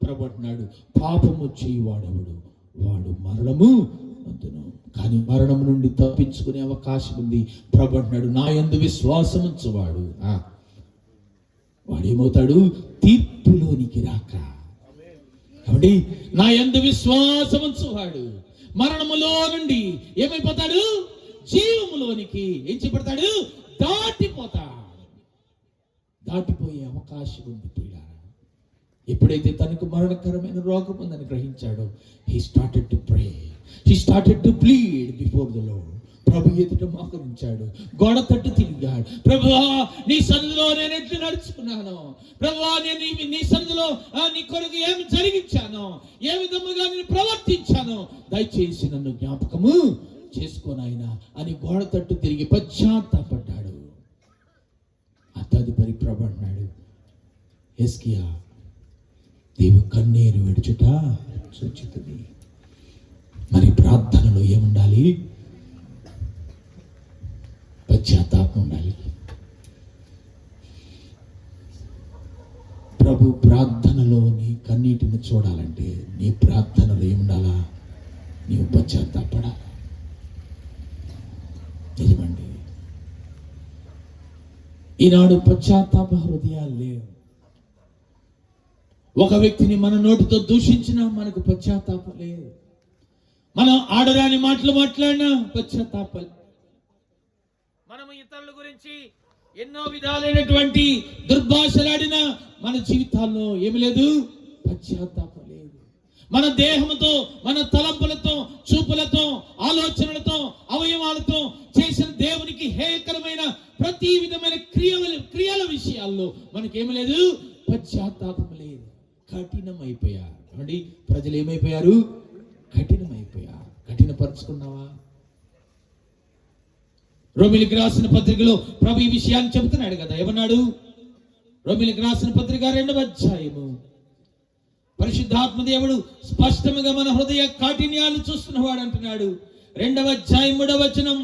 ప్రభు అంటున్నాడు, పాపము చేయువాడెవడు వాడు మరణము నందును. కానీ మరణం నుండి తప్పించుకునే అవకాశం ఉంది. ప్రభు అంటున్నాడు, నా యందు విశ్వాసం ఉంచువాడు వాడేమవుతాడు? తీర్పులోనికి రాక. కాబట్టి నా యందు విశ్వాసం ఉంచువాడు మరణములో నుండి ఏమైపోతాడు? జీవములోనికి ఏం చేయబడతాడు? దాటిపోతాడు. దాటిపోయే అవకాశం ఉంది ప్రియులారా. ఎప్పుడైతే తనకు మరణకరమైన రోగం ఉందని గ్రహించాడో, he started to pray, he started to plead before the Lord. ప్రభు ఎదుట మోకరించాడు, గోడ తట్టు తిరిగాడు. ప్రభువా, నీ సన్నిధిలో నేను ఎట్లు నడుచుకున్నాను, ప్రభువా నేను నీ సన్నిధిలో నీ కొరకు ఏమి జరిగించాను, ఏ విధముగా నేను ప్రవర్తించాను, దయచేసి నన్ను జ్ఞాపకము చేసుకోనాయనా అని గోడ తట్టు తిరిగి పశ్చాత్తాపడ్డాడు. ఆ తదుపరి ప్రభు అన్నాడు, హిజ్కియా, నీవు కన్నీరు విడుచుట సూచితుంది. మరి ప్రార్థనలో ఏముండాలి? పశ్చాత్తాపం ఉండాలి. ప్రభు ప్రార్థనలో నీ కన్నీటిని చూడాలంటే నీ ప్రార్థనలో ఏముండాలా? నీవు పశ్చాత్తాపడాలి. నిజమండి, ఈనాడు పశ్చాత్తాప హృదయాలు లేవు. ఒక వ్యక్తిని మన నోటితో దూషించినా మనకు పశ్చాత్తాపం లేదు. మనం ఆడరాని మాటలు మాట్లాడినా పశ్చాత్తాపాలు. మనము ఇతరుల గురించి ఎన్నో విధాలైనటువంటి దుర్భాషలాడినా మన జీవితాల్లో ఏమి లేదు, పశ్చాత్తాపం లేదు. మన దేహంతో, మన తలంపులతో, చూపులతో, ఆలోచనలతో, అవయవాలతో చేసిన దేవునికి హేయకరమైన ప్రతి విధమైన క్రియల విషయాల్లో మనకేమి లేదు, పశ్చాత్తాపం లేదు. కఠినమైపోయారు. అండి, ప్రజలు ఏమైపోయారు, కఠినమైపోయారు. కఠినపరుచుకున్నావా? రోమిలికి రాసిన పత్రికలో ప్రభు ఈ విషయాన్ని చెబుతున్నాడు కదా. ఏమన్నాడు? రోమిలికి రాసిన పత్రిక 2వ అధ్యాయము పరిశుద్ధాత్మ దేవుడు స్పష్టంగా మన హృదయ కాఠిన్యాలు చూస్తున్నవాడు అంటున్నాడు. 2వ అధ్యాయం 3వ వచనం,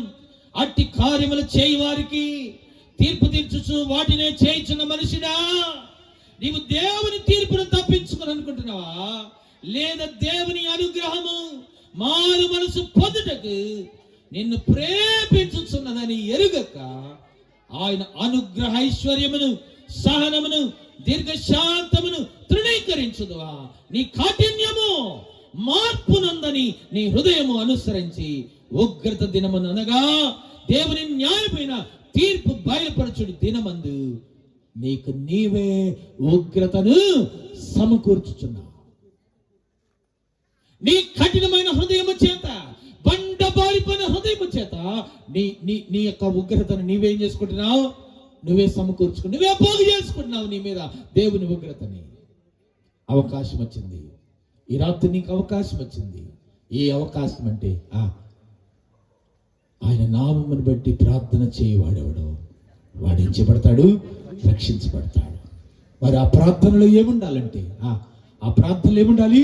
అట్టి కార్యములు చేయి వారికి తీర్పు తీర్చుచు వాటినే చేయించున్న మనిషిడా, నీవు దేవుని తీర్పును తప్పించుకుని అనుకుంటున్నావా? లేదా దేవుని అనుగ్రహము మారు మనసు పొందుటకు నిన్ను ప్రేరేపించుచున్నదని ఎరుగక ఆయన అనుగ్రహ ఐశ్వర్యమును, సహనమును, దీర్ఘశాంతమును తృణీకరించుదువా? నీ కాఠిన్యము మార్పునందని నీ హృదయము అనుసరించి ఉగ్రత దినమును అనగా దేవుని న్యాయమైన తీర్పు బయలుపరచుడి దినమందు నీకు నీవే ఉగ్రతను సమకూర్చుచున్నావు. నీ కఠినమైన హృదయము చేత, బండబారిపోయిన హృదయము చేత నీ యొక్క ఉగ్రతను నీవేం చేసుకుంటున్నావు? నువ్వే సమకూర్చుకుని, నువ్వే పోగు చేసుకుంటున్నావు నీ మీద దేవుని ఉగ్రతని. అవకాశం వచ్చింది ఈ రాత్రి, నీకు అవకాశం వచ్చింది. ఏ అవకాశం అంటే ఆయన నామమును బట్టి ప్రార్థన చేయవాడెవడో వాడేం చేయబడతాడు, రక్షించబడతాడు. మరి ఆ ప్రార్థనలో ఏముండాలంటే, ఆ ప్రార్థనలో ఏముండాలి?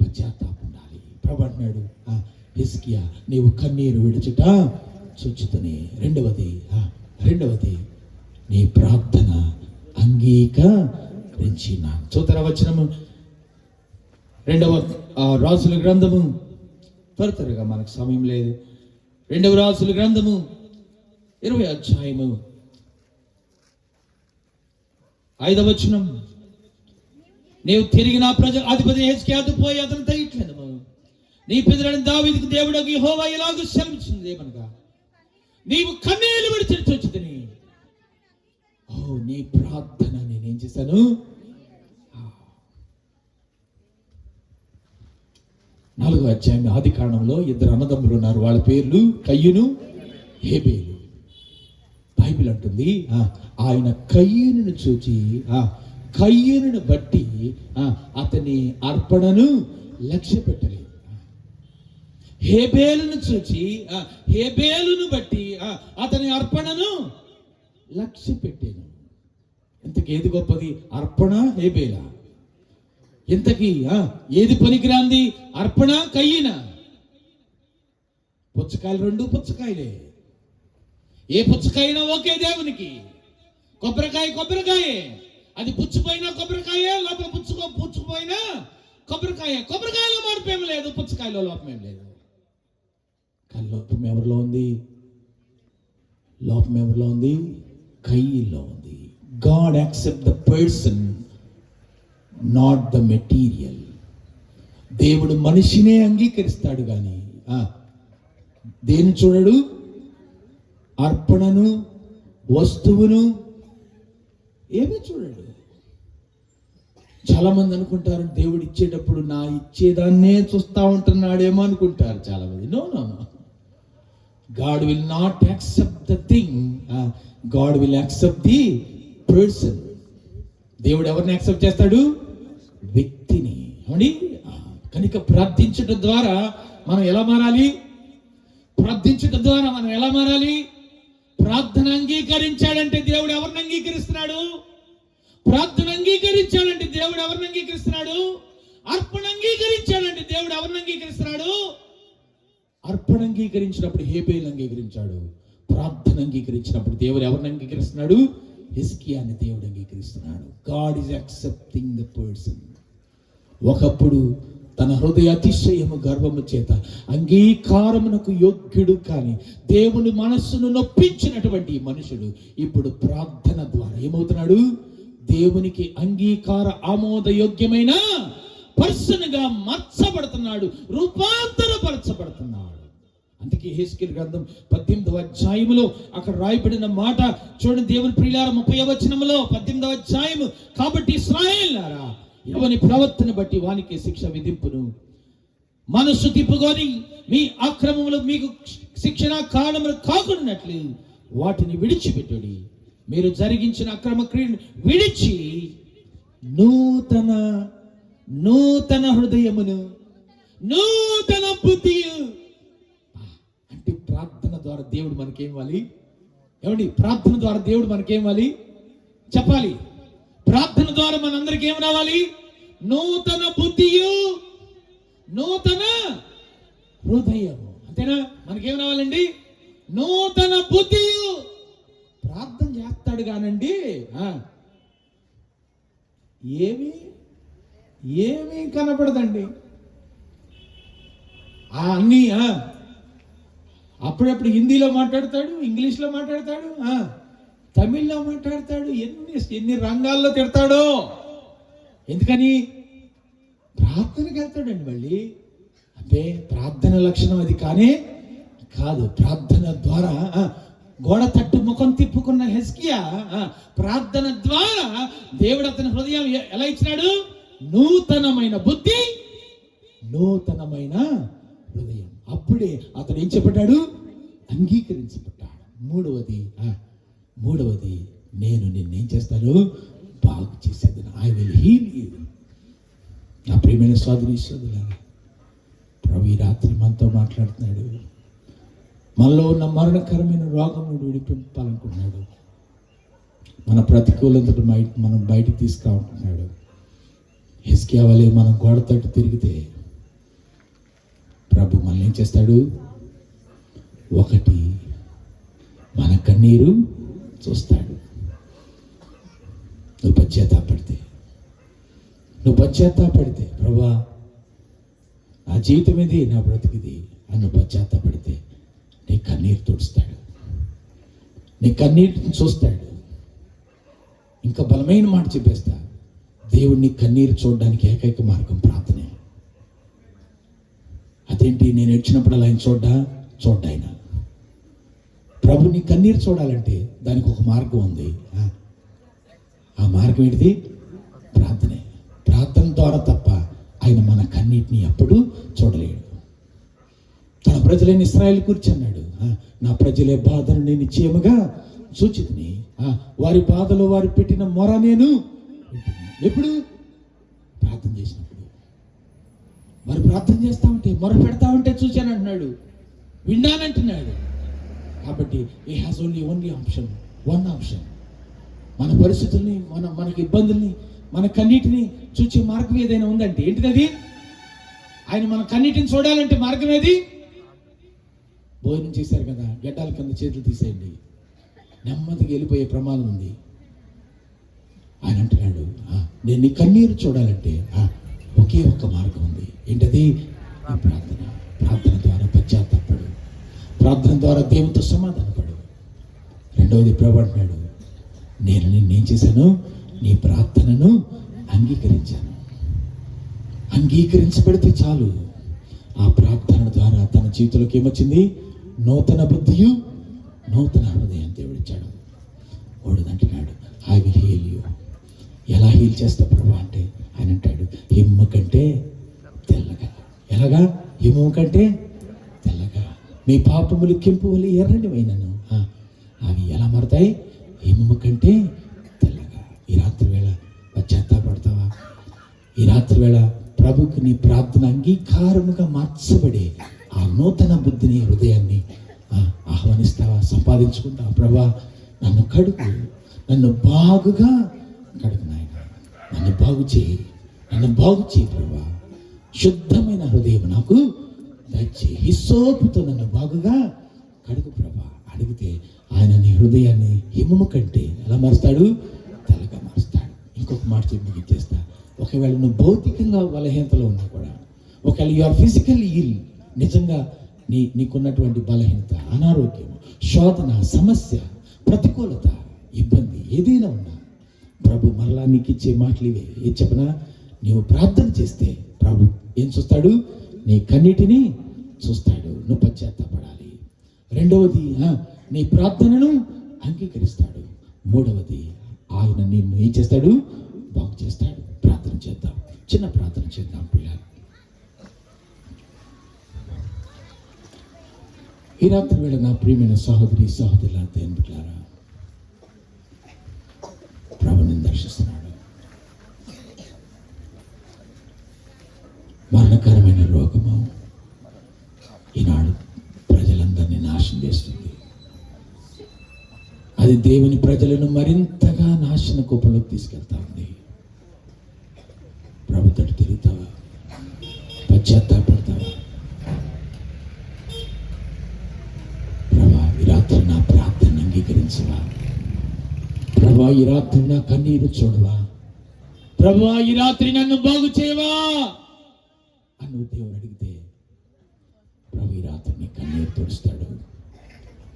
పశ్చాత్తాపం ఉండాలి. ప్రభు అంటున్నాడు, హిజ్కియా నీవు కన్నీరు విడుచుట చూచుతనే. రెండవది నీ ప్రార్థన అంగీకరించిన. చూతర వచనము 2వ రాజుల గ్రంథము, త్వరగా మనకు సమయం లేదు. 2వ రాజుల గ్రంథము 20వ అధ్యాయము 5వ వచనం, నీవు తిరిగి నా ప్రజ అధిపతి హిజ్కియాతో పోయి అతనితో ఇట్లనము, నీ పితరుడైన దావీదుకు దేవుడు యెహోవా ఇలాగ సెలవిచ్చింది ఏమనగా, నీవు కన్నీళ్లు విడిచి చూచుతని. నీ ప్రార్థన నేనేం చేశాను? 4వ అధ్యాయం ఆది కాండంలో 2 అన్నదమ్ములు ఉన్నారు. వాళ్ళ పేర్లు కయ్యూను, హేబేలు. బైబిల్ అంటుంది, ఆయన కయ్యూనును చూచి కయ్యూనును బట్టి అతని అర్పణను లక్ష్య పెట్టలేదు. హేబేలును చూచి హేబేలును బట్టి అతని అర్పణను లక్ష్య పెట్టాను. ఇంతకీ ఏది గొప్పది? అర్పణ, హేబేలా? ఇంతకీ ఏది పనికిరాంది? అర్పణ, కయ్యనా? పుచ్చకాయలు రెండు పుచ్చకాయలే. ఏ పుచ్చకాయనా ఒకే దేవునికి. కొబ్బరికాయే. అది పుచ్చిపోయినా కొబ్బరికాయే, లోపల పుచ్చుకుపోయినా కొబ్బరికాయ. కొబ్బరికాయలో మార్పేం లేదు, పుచ్చకాయలో లోపమేం లేదు. కానీ లోపం ఎవరిలో ఉంది? లోపం ఎవరిలో ఉంది? కయ్యిలో ఉంది. God accept the person, not the material. దేవుడు మనిషినే అంగీకరిస్తాడు కానీ దేని చూడడు? అర్పణను, వస్తువును ఏమీ చూడడు. చాలా మంది అనుకుంటారు దేవుడు ఇచ్చేటప్పుడు నా ఇచ్చేదాన్నే చూస్తా ఉంటున్నాడేమో అనుకుంటారు చాలా మంది. No. God will not accept the thing, God will accept the person. దేవుడు ఎవరిని యాక్సెప్ట్ చేస్తాడు? వ్యక్తిని. అవునండి. కనుక ప్రార్థించడం ద్వారా మనం ఎలా మారాలి? ప్రార్థన అంగీకరించాడంటే దేవుడు ఎవరిని అంగీకరిస్తున్నాడు? అర్పణ అంగీకరించాడంటే దేవుడు ఎవరిని అంగీకరిస్తున్నాడు? అర్పణ అంగీకరించినప్పుడు హేబేలు అంగీకరించాడు. ప్రార్థన అంగీకరించినప్పుడు దేవుడు ఎవరిని అంగీకరిస్తున్నాడు? హిజ్కియాని దేవుడు అంగీకరిస్తున్నాడు. God is accepting the person. ఒకప్పుడు తన హృదయ అతిశయము గర్వము చేత అంగీకారమునకు యోగ్యుడు కానీ దేవుని మనస్సును నొప్పించినటువంటి మనుషుడు ఇప్పుడు ప్రార్థన ద్వారా ఏమవుతున్నాడు? దేవునికి అంగీకార ఆమోదయోగ్యమైన పర్సన్గా మార్చబడుతున్నాడు, రూపాంతరపరచబడుతున్నాడు. అందుకే యెహెజ్కేలు గ్రంథం 18వ అధ్యాయములో అక్కడ రాయబడిన మాట చూడండి. దేవుని ప్రియులారా 30వ వచనములో 18వ అధ్యాయము, కాబట్టి ఇశ్రాయేలులారా ఎవని ప్రవర్తన బట్టి వానికి శిక్ష విధింపును. మనస్సు తిప్పుకొని మీ అక్రమములు మీకు శిక్షణ కారణములు కాకున్నట్లు వాటిని విడిచిపెట్టుడి. మీరు జరిగించిన అక్రమ క్రియను విడిచి నూతన హృదయమును నూతన బుద్ధి. అంటే ప్రార్థన ద్వారా దేవుడు మనకేమివ్వాలి? ఏమండి, ప్రార్థన ద్వారా దేవుడు మనకేమివ్వాలి చెప్పాలి. ప్రార్థన ద్వారా మనందరికి ఏం రావాలి? నూతన బుద్ధియు నూతన హృదయము. అంతేనా? మనకేం రావాలండి? నూతన బుద్ధియు. ప్రార్థన చేస్తాడు కానండి ఏమీ కనపడదండి. అన్నీ అప్పుడప్పుడు హిందీలో మాట్లాడతాడు, ఇంగ్లీష్లో మాట్లాడతాడు, తమిళ్లో మాట్లాడతాడు, ఎన్ని రంగాల్లో తిడతాడో. ఎందుకని? ప్రార్థనకి వెళ్తాడండి మళ్ళీ. అంటే ప్రార్థన లక్షణం అది కానే కాదు. ప్రార్థన ద్వారా గోడ తట్టు ముఖం తిప్పుకున్న హెజ్కియా ప్రార్థన ద్వారా దేవుడు అతని హృదయం ఎలా ఇచ్చినాడు? నూతనమైన బుద్ధి, నూతనమైన హృదయం. అప్పుడే అతడు ఏం చెప్పాడు? అంగీకరించబడ్డాడు. మూడవది నేను నిన్నేం చేస్తాను? బాగు చేసేది. I will heal you. నా ప్రియమైన సోదరి సోదరులారా, ప్రభు ఈ రాత్రి మనతో మాట్లాడుతున్నాడు. మనలో ఉన్న మరణకరమైన రోగం విడిపింపాలనుకుంటున్నాడు. మన ప్రతికూలతను మనం బయటికి తీసుకురావుతున్నాడు. హెజ్కియా వలె మనం గోడ తట్టు తిరిగితే ప్రభు మనల్ని ఏం చేస్తాడు? ఒకటి, మన కన్నీరు చూస్తాడు. నువ్వు పశ్చాత్తాపడితే ప్రభా నా జీవితం ఇది, నా బ్రతికిది అని పశ్చాత్తాపడితే నీ కన్నీరు తుడుస్తాడు, నీ కన్నీటిని చూస్తాడు. ఇంకా బలమైన మాట చెప్పేస్తా, దేవుడిని కన్నీరు చూడడానికి ఏకైక మార్గం ప్రార్థనే. అదేంటి? నేను ఏడ్చినప్పుడు ఆయన చూడ్డాయన. ప్రభుని కన్నీరు చూడాలంటే దానికి ఒక మార్గం ఉంది. ఆ మార్గం ఏంటిది? ప్రార్థనే. ప్రార్థన ద్వారా తప్ప ఆయన మన కన్నీటిని ఎప్పుడు చూడలేడు. తన ప్రజలైన ఇశ్రాయేలు గురించి అన్నాడు, నా ప్రజలే బాధను నేను నిశ్చయముగా చూచితిని, వారి బాధలో వారు పెట్టిన మొర నేను ఎప్పుడు? ప్రార్థన చేసినప్పుడు. వారు ప్రార్థన చేస్తా ఉంటే, మొర పెడతా ఉంటే చూశాను అంటున్నాడు, విన్నానంటున్నాడు. కాబట్టి ఈ హ్యాస్ ఓన్లీ వన్ ఆప్షన్. మన పరిస్థితుల్ని, మనకి ఇబ్బందుల్ని, మన కన్నీటిని చూసే మార్గం ఏదైనా ఉందంటే ఏంటిది? ఆయన మన కన్నీటిని చూడాలంటే మార్గం ఏది? భోజనం చేశారు కదా, గడ్డాల కింద చేతులు తీసేయండి, నెమ్మదిగా వెళ్ళిపోయే ప్రమాదం ఉంది. ఆయన అంటున్నాడు, నేను నీ కన్నీరు చూడాలంటే ఒకే ఒక్క మార్గం ఉంది. ఏంటది? ప్రార్థన. ప్రార్థన ద్వారా పశ్చాత్తాపడు, ప్రార్థన ద్వారా దేవునితో సమాధానపడు. రెండవది ప్రభు అంటున్నాడు, నేను నిన్నేం చేశాను? నీ ప్రార్థనను అంగీకరించాను. అంగీకరించబడితే చాలు. ఆ ప్రార్థన ద్వారా తన జీవితంలోకి ఏమొచ్చింది? నూతన బుద్ధియు నూతన హృదయం దేవుడిచ్చాడు. వాడు అంటున్నాడు, ఐ విల్ హీల్ యూ. ఎలా హీల్ చేస్తా ప్రభు అంటే ఆయన అంటాడు, హిమ్ము కంటే తెల్లగా. ఎలాగా? హిమము కంటే తెల్లగా, మీ పాపములు కెంపు వల్ల ఎర్రనివైనను అవి ఎలా మారుతాయి? హిమము కంటే తెల్లగా. ఈ రాత్రి వేళ పశ్చాత్తాపడతావా? ఈ రాత్రి వేళ ప్రభుకి నీ ప్రార్థన అంగీకారముగా మార్చబడే ఆ నూతన బుద్ధిని, హృదయాన్ని ఆహ్వానిస్తావా? సంపాదించుకుంటావా? ప్రభా నన్ను కడుగు, నన్ను బాగుగా కడుగు నాయన, నన్ను బాగు చేయి ప్రభా. శుద్ధమైన హృదయం నాకు దయచేయి, హిస్సోపుతో నన్ను బాగుగా కడుగు ప్రభా. అడిగితే ఆయన నీ హృదయాన్ని హిమము కంటే ఎలా మారుస్తాడు? తెల్లగా మారుస్తాడు. ఇంకొక మాట చెప్పి ముగించేస్తా. ఒకవేళ నువ్వు భౌతికంగా బలహీనతలో ఉన్నా కూడా, ఒకవేళ యు ఆర్ ఫిజికల్లీ ఇల్, నిజంగా నీకున్నటువంటి బలహీనత, అనారోగ్యం, శోధన, సమస్య, ప్రతికూలత, ఇబ్బంది ఏదైనా ఉన్నా ప్రభు మరలా నీకు ఇచ్చే మాటలు ఇవే. ఏం చెప్పనా, నీవు ప్రార్థన చేస్తే ప్రభు ఏం చూస్తాడు, నీ కన్నిటిని చూస్తాడు. నువ్వు పశ్చాత్తాపడాలి. రెండవది, నీ ప్రార్థనను అంగీకరిస్తాడు. మూడవది, ఆయన నిన్ను ఏం చేస్తాడు, బాగు చేస్తాడు. ప్రార్థన చేద్దాం, చిన్న ప్రార్థన చేద్దాం పిల్లలు. ఈ రాత్రి వేళ నా ప్రియమైన సహోదరి సహోదరుల దేవులారా, ప్రభుని దర్శిస్తున్నాడు. మరణకరమైన రోగము ఈనాడు ప్రజలందరినీ నాశనం చేస్తుంది. అది దేవుని ప్రజలను మరింతగా నాశన కూపంలోకి తీసుకెళ్తా ఉంది. ప్రభు తట్టు తిరుగుతావా? పశ్చాత్తాపడతావా? ప్రభా, ఈ రాత్రి నా ప్రార్థన అంగీకరించవా? ప్రభా, ఈ రాత్రి నా కన్నీరు చూడవా? ప్రభా, ఈ రాత్రి నన్ను బాగు చేయవా అని దేవుడు అడిగితే ప్రభు ఈ రాత్రి నీ కన్నీరు తుడుస్తాడు.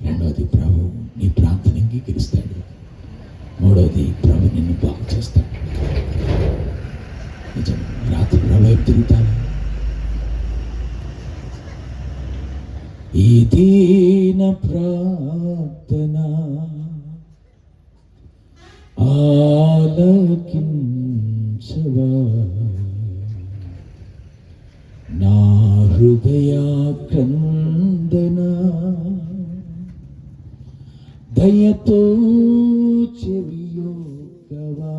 రెండవది, ప్రభు నీ ప్రార్థన అంగీకరిస్తాడు. మూడవది, ప్రభు నిన్ను బాగు చేస్తాడు. నిజం, రాత్రి ప్రభు వైపు తిరుగుతాను. ఈ దీన ప్రార్థన ఆలకించవా, నా హృదయాక్రందన దయతో చెవియొగ్గవా.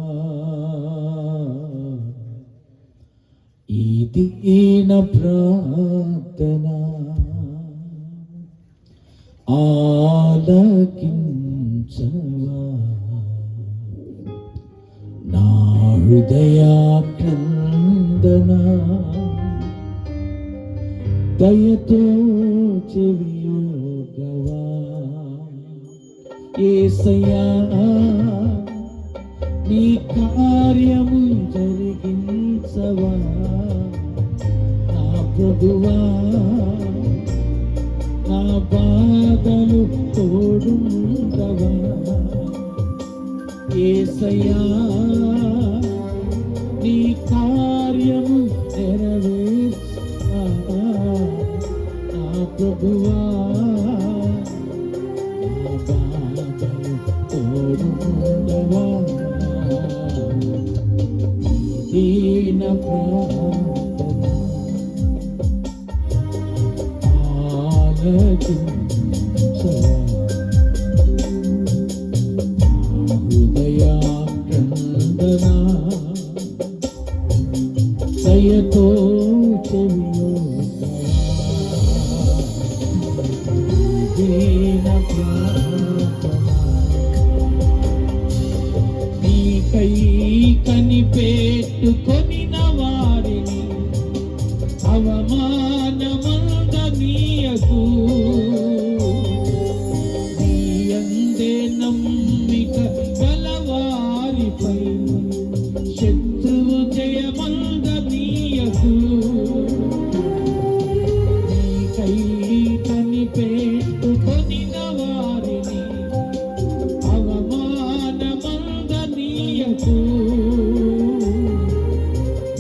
ఈ దీన ప్రార్థన ఆలకించవా, నా హృదయాక్రందన దయతో చెవియొగ్గవా. యేసయ్యా, నీ కార్యము జరిగించవా, నా ప్రభువా, నా బాధలు తోడుండవా. యేసయ్యా, నీ కార్యము నెరవేర్చవా, నా ప్రభువా, నా బాధలు తోడుండవా. దీన ప్రార్థన ఆలకించవా, హృదయాక్రందన దయతో చెవియొగ్గవా. దీన ప్రార్థన నీకై కనిపెట్టుకొనిన వారిని అవమానమందనీయకు. నీ యందే నమ్మిక గలవారిపై శత్రువు జయమందనీయకు. నీకై కనిపెట్టుకొనిన వారిని అవమానమందనీయకు.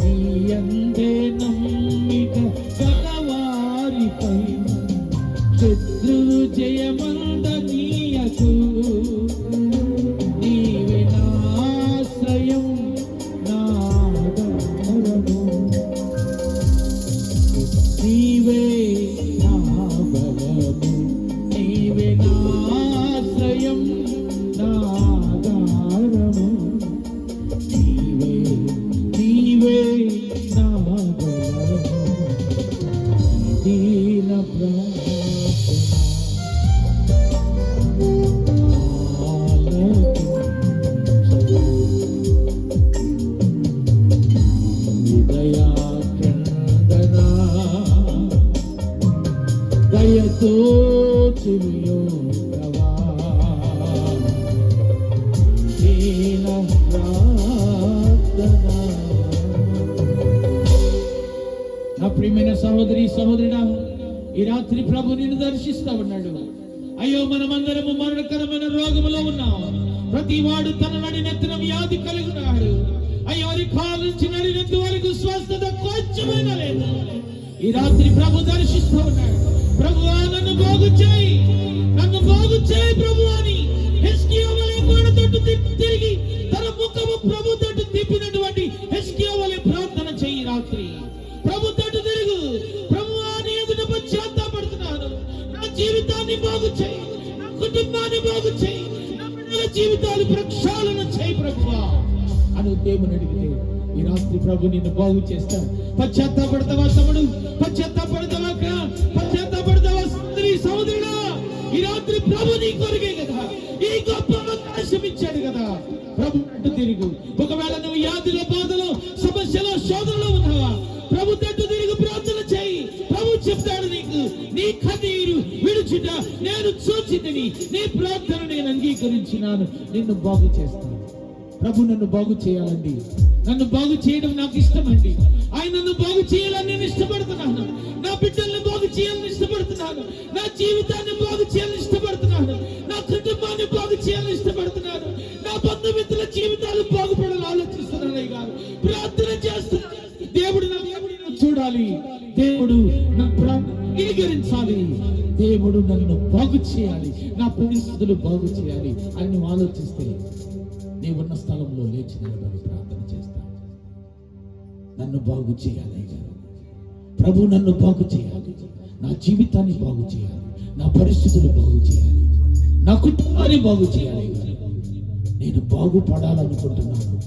నీ యందే నమ్మిక గలవారిపై శత్రువు జయమందనీయకు. నీవే నా ఆశ్రయం, నా ఆధారము, నీవే నా బలము, నీవే నా ఆశ్రయం, నా ఆధారము, నీవే నా బలము. దీన ప్రార్థన ఆలకించవా, హృదయాక్రందన దయతో చెవియొగ్గవా. దీన ప్రార్థన నా ప్రియమైన సహోదరి సహోదరుడా, ఈ రాత్రి ప్రభు నిన్ను దర్శిస్తా ఉన్నాడు. అయ్యో, మనమందరము మరణకరమైన రోగములో ఉన్నాం. ప్రతి వాడు తన నడినెత్తిన వ్యాధి కలిగి ఉన్నాడు. అయ్యో, వారి కాలు నుంచి నడినెత్తి వరకు స్వస్థత కొంచెమైనా లేదు. ఈ రాత్రి ప్రభు దర్శిస్తూ ఉన్నాడు. ప్రభువా, నన్ను బాగు చేయి, నన్ను బాగు చేయి ప్రభు అని హిజ్కియా వలె గోడ తట్టు తిరిగి తన ముఖము ప్రభు తట్టు తిప్పినటువంటి హిజ్కియా వలె ప్రార్థన చేయి. రాత్రి ప్రభు తట్టు తిరుగు. ప్రభువా, నీ ఎదుట పశ్చాత్తాపడుతున్నాను. నా జీవితాన్ని బాగు చేయి, నా కుటుంబాన్ని బాగు చేయి, నా బిడ్డల జీవితాలు ప్రక్షాళన చేయి ప్రభువా అని దేవుని అడిగితే ఈ రాత్రి ప్రభు నిన్ను బాగు చేస్తాడు. పశ్చాత్తాపడతావా తమ్ముడు? పశ్చాత్తాపడతావా అక్క? పశ్చాత్తాపడతావా స్త్రీ సహోదరుడా? ఈ రాత్రి ప్రభు నీ కొరికే కదా ఈ గొప్ప అవకాశం ఇచ్చాడు కదా. ప్రభు తట్టు తిరుగు. ఒకవేళ నువ్వు వ్యాధిలో, బాధలో, సమస్యలో, శోధనలో ఉన్నావా, ప్రభు తట్టు తిరుగు, ప్రార్థన చేయి. ప్రభు చెప్తాడు నీకు, నీ కన్నీరు విడుచుట నేను చూచితిని, నీ ప్రార్థన నేను అంగీకరించినాను, నిన్ను బాగు చేస్తాను. ప్రభు నన్ను బాగు చేయాలండి. నన్ను బాగు చేయడం నాకు ఇష్టమండి. ఆయన నన్ను బాగు చేయాలని నేను ఇష్టపడుతున్నాను. నా బిడ్డల్ని బాగు చేయాలని ఇష్టపడుతున్నాను. నా జీవితాన్ని బాగు చేయాలని ఇష్టపడుతున్నాను. నా కుటుంబాన్ని బాగు చేయాలని ఇష్టపడుతున్నాను. నా బంధుమిత్రుల జీవితాలు బాగుపడాలని ఆలోచిస్తున్నాను. గారు ప్రార్థన చేస్తున్నాను. దేవుడు చూడాలి, దేవుడు నా ప్రార్థన అంగీకరించాలి, దేవుడు నన్ను బాగు చేయాలి, నా పరిస్థితులు బాగు చేయాలి అని నువ్వు ఆలోచిస్తే నీవున్న స్థలంలో లేచి నిలబడి ప్రార్థన చేస్తా. నన్ను బాగు చేయాలి ప్రభు, నన్ను బాగు చేయాలి, నా జీవితాన్ని బాగు చేయాలి, నా పరిస్థితులు బాగు చేయాలి, నా కుటుంబాన్ని బాగు చేయాలి. నేను బాగుపడాలనుకుంటున్నాను.